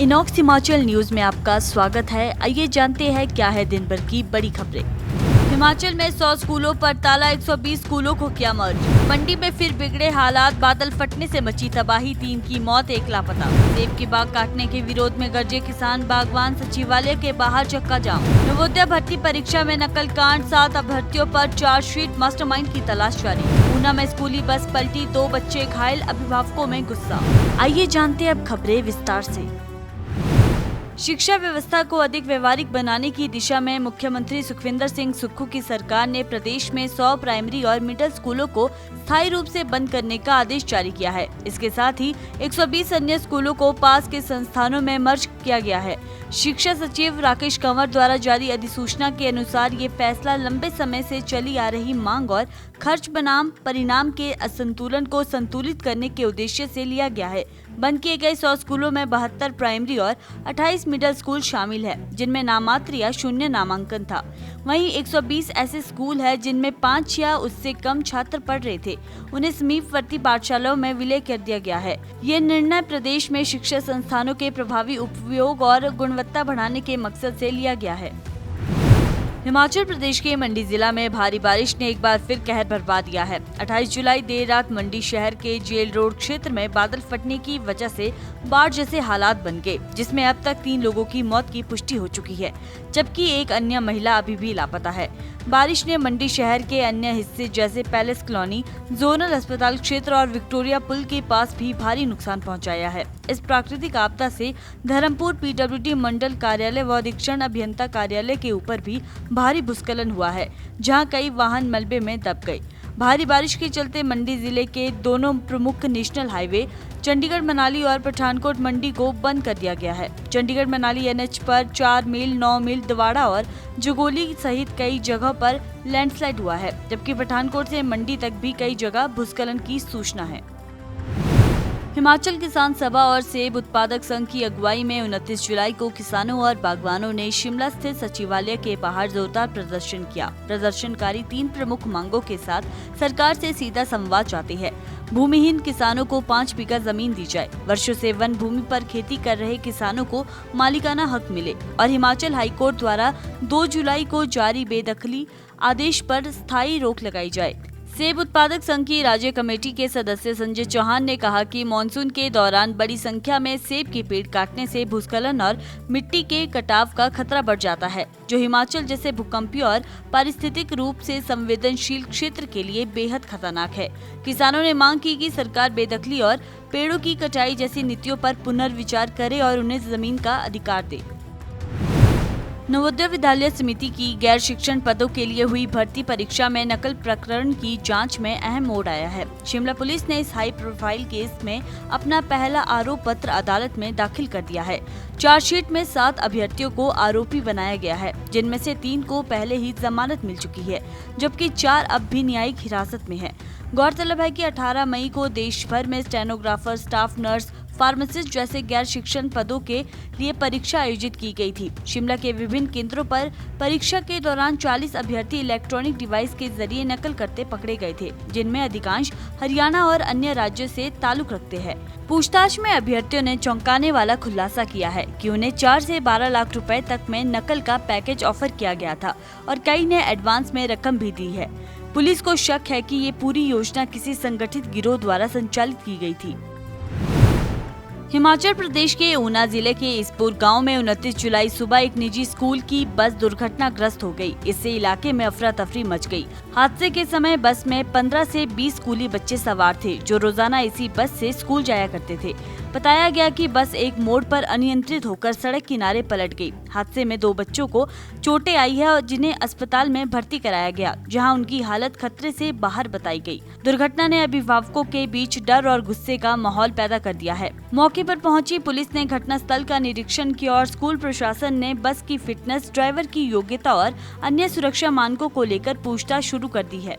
Inox Himachal news में आपका स्वागत है। आइए जानते हैं क्या है दिन भर की बड़ी खबरें। हिमाचल में 100 स्कूलों पर ताला, 120 स्कूलों को किया मर्ज। मंडी में फिर बिगड़े हालात, बादल फटने से मची तबाही, 3 की मौत, 1 लापता। सेब के बाग काटने के विरोध में गरजे किसान, बागवान सचिवालय के बाहर चक्का जाम। नवोदय भर्ती परीक्षा में नकल कांड, 7 अभ्यर्थियों पर चार्जशीट, मास्टरमाइंड की तलाश जारी। ऊना में स्कूली बस पलटी, 2 बच्चे घायल, अभिभावकों में गुस्सा। आइए जानते हैं अब खबरें विस्तार से। शिक्षा व्यवस्था को अधिक व्यवहारिक बनाने की दिशा में मुख्यमंत्री सुखविंदर सिंह सुक्खू की सरकार ने प्रदेश में 100 प्राइमरी और मिडिल स्कूलों को स्थायी रूप से बंद करने का आदेश जारी किया है। इसके साथ ही 120 अन्य स्कूलों को पास के संस्थानों में मर्ज किया गया है। शिक्षा सचिव राकेश कंवर द्वारा जारी अधिसूचना के अनुसार ये फैसला लंबे समय से चली आ रही मांग और खर्च बनाम परिणाम के असंतुलन को संतुलित करने के उद्देश्य से लिया गया है। बंद किए गए 100 स्कूलों में 72 प्राइमरी और 28 मिडिल स्कूल शामिल है, जिनमें नाममात्र या शून्य नामांकन था। वहीं 120 ऐसे स्कूल हैं जिनमें 5 या उससे कम छात्र पढ़ रहे थे, उन्हें समीपवर्ती पाठशालाओं में विलय कर दिया गया है। ये निर्णय प्रदेश में शिक्षा संस्थानों के प्रभावी उपयोग और गुणवत्ता बढ़ाने के मकसद से लिया गया है। हिमाचल प्रदेश के मंडी जिला में भारी बारिश ने एक बार फिर कहर बरपा दिया है। 28 जुलाई देर रात मंडी शहर के जेल रोड क्षेत्र में बादल फटने की वजह से बाढ़ जैसे हालात बन गए, जिसमें अब तक 3 लोगों की मौत की पुष्टि हो चुकी है, जबकि एक अन्य महिला अभी भी लापता है। बारिश ने मंडी शहर के अन्य हिस्से जैसे पैलेस कॉलोनी, जोनल अस्पताल क्षेत्र और विक्टोरिया पुल के पास भी भारी नुकसान पहुंचाया है। इस प्राकृतिक आपदा से धर्मपुर PWD मंडल कार्यालय व अधीक्षण अभियंता कार्यालय के ऊपर भी भारी भूस्खलन हुआ है, जहां कई वाहन मलबे में दब गए। भारी बारिश के चलते मंडी जिले के दोनों प्रमुख नेशनल हाईवे चंडीगढ़ मनाली और पठानकोट मंडी को बंद कर दिया गया है। चंडीगढ़ मनाली NH पर 4 मील, 9 मील, दवाड़ा और जुगोली सहित कई जगह पर लैंडस्लाइड हुआ है, जबकि पठानकोट से मंडी तक भी कई जगह भूस्खलन की सूचना है। हिमाचल किसान सभा और सेब उत्पादक संघ की अगुवाई में 29 जुलाई को किसानों और बागवानों ने शिमला स्थित सचिवालय के बाहर जोरदार प्रदर्शन किया। प्रदर्शनकारी 3 प्रमुख मांगों के साथ सरकार से सीधा संवाद चाहते हैं। भूमिहीन किसानों को 5 बीघा जमीन दी जाए, वर्षों से वन भूमि पर खेती कर रहे किसानों को मालिकाना हक मिले और हिमाचल हाईकोर्ट द्वारा 2 जुलाई को जारी बेदखली आदेश पर स्थायी रोक लगाई जाए। सेब उत्पादक संघ की राज्य कमेटी के सदस्य संजय चौहान ने कहा कि मानसून के दौरान बड़ी संख्या में सेब के पेड़ काटने से भूस्खलन और मिट्टी के कटाव का खतरा बढ़ जाता है, जो हिमाचल जैसे भूकंपीय और पारिस्थितिक रूप से संवेदनशील क्षेत्र के लिए बेहद खतरनाक है। किसानों ने मांग की कि सरकार बेदखली और पेड़ों की कटाई जैसी नीतियों पर पुनर्विचार करे और उन्हें जमीन का अधिकार दे। नवोदय विद्यालय समिति की गैर शिक्षण पदों के लिए हुई भर्ती परीक्षा में नकल प्रकरण की जांच में अहम मोड़ आया है। शिमला पुलिस ने इस हाई प्रोफाइल केस में अपना पहला आरोप पत्र अदालत में दाखिल कर दिया है। चार्जशीट में 7 अभ्यर्थियों को आरोपी बनाया गया है, जिनमें से 3 को पहले ही जमानत मिल चुकी है, जबकि 4 अब भी न्यायिक हिरासत में है। गौरतलब है कि 18 मई को देश भर में स्टेनोग्राफर, स्टाफ नर्स, फार्मासिस्ट जैसे गैर शिक्षण पदों के लिए परीक्षा आयोजित की गई थी। शिमला के विभिन्न केंद्रों पर परीक्षा के दौरान 40 अभ्यर्थी इलेक्ट्रॉनिक डिवाइस के जरिए नकल करते पकड़े गए थे, जिनमें अधिकांश हरियाणा और अन्य राज्यों से ताल्लुक रखते हैं। पूछताछ में अभ्यर्थियों ने चौंकाने वाला खुलासा किया है कि उन्हें 4 से 12 लाख रुपए तक में नकल का पैकेज ऑफर किया गया था और कई ने एडवांस में रकम भी दी है। पुलिस को शक है कि ये पूरी योजना किसी संगठित गिरोह द्वारा संचालित की गई थी। हिमाचल प्रदेश के ऊना जिले के इसपुर गांव में 29 जुलाई सुबह एक निजी स्कूल की बस दुर्घटनाग्रस्त हो गई। इससे इलाके में अफरा तफरी मच गई। हादसे के समय बस में 15 से 20 स्कूली बच्चे सवार थे, जो रोजाना इसी बस से स्कूल जाया करते थे। बताया गया कि बस एक मोड़ पर अनियंत्रित होकर सड़क किनारे पलट गई। हादसे में 2 बच्चों को चोटें आई है और जिन्हें अस्पताल में भर्ती कराया गया, जहां उनकी हालत खतरे से बाहर बताई गई। दुर्घटना ने अभिभावकों के बीच डर और गुस्से का माहौल पैदा कर दिया है। मौके पर पहुंची पुलिस ने घटनास्थल का निरीक्षण किया और स्कूल प्रशासन ने बस की फिटनेस, ड्राइवर की योग्यता और अन्य सुरक्षा मानकों को लेकर पूछताछ शुरू कर दी है।